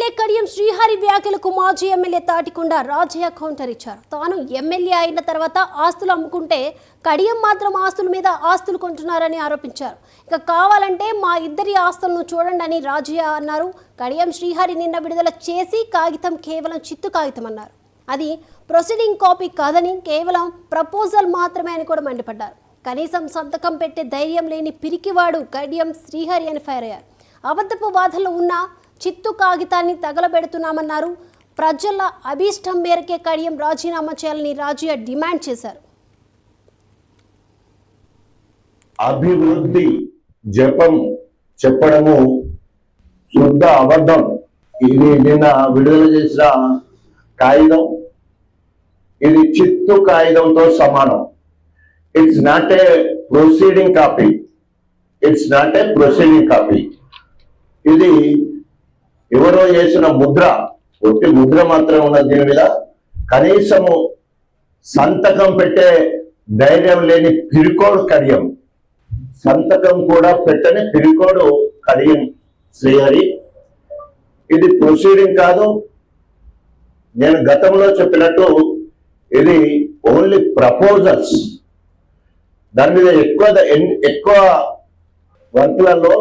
MLA Kadiyam Srihari వ్యాఖ్యలకు మాజీ MLA Tatikonda Rajaiah counter ఇచ్చారు. తాను ఎమ్మెల్యే అయిన తర్వాత ఆస్తులు అమ్ముకుంటే కడియం మాత్రం ఆస్తుల మీద ఆస్తులు కొంటున్నారని ఆరోపించారు. ఇక కావాలంటే మా ఇద్దరి ఆస్తులను చూడండి అని రాజయ్య అన్నారు. కడియం శ్రీహరి నిన్న విడుదల చేసి కాగితం కేవలం చిత్తు కాగితం అన్నారు. అది ప్రొసీడింగ్ కాపీ కాదని కేవలం ప్రపోజల్ మాత్రమే అని కూడా మండిపడ్డారు. కనీసం సంతకం పెట్టే ధైర్యం లేని పిరికివాడు కడియం శ్రీహరి అని ఫైర్ అయ్యారు. అబద్ధపు వాదనలో ఉన్న చిత్తు కాగితాన్ని తగలబెడుతున్నామన్నారు. ప్రజల అభీష్టం మేరకే కడియం రాజీనామా చేయాలని రాజయ్య డిమాండ్ చేశారు. అభివృద్ధి జపం చెప్పడము శుద్ధ అబద్ధం. ఇది నిన్న విడుదల చేసిన కాగితం, ఇది చిత్తు కాగితంతో సమానం. It's not a proceeding copy. It's not a proceeding copy. ఇది ఎవరో చేసిన ముద్ర, ఒట్టి ముద్ర మాత్రమే ఉన్నది. దీని మీద కనీసము సంతకం పెట్టే ధైర్యం లేని పిరికోడు కడియం, సంతకం కూడా పెట్టని పిరికోడు కడియం శ్రీహరి. ఇది ప్రొసీడింగ్ కాదు. నేను గతంలో చెప్పినట్టు ఇది ఓన్లీ ప్రపోజల్స్. దాని మీద ఎక్కువ వర్కులలో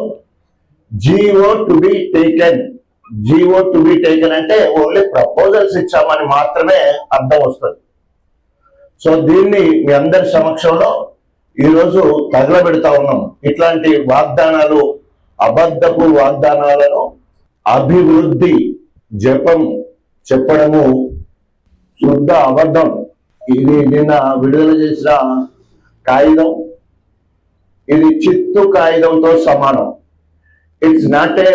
GO to be taken, GO to be taken అంటే ఓన్లీ ప్రపోజల్స్ ఇచ్చామని మాత్రమే అర్థం వస్తుంది. సో దీన్ని మీ అందరి సమక్షంలో ఈరోజు తగలబెడతా ఉన్నాం. ఇట్లాంటి వాగ్దానాలు, అబద్ధపు వాగ్దానాలను అభివృద్ధి జపం చెప్పడము శుద్ధ అబద్ధం. ఇది నిన్న విడుదల చేసిన కాగితం, ఇది చిత్తు కాగితంతో సమానం. It's not a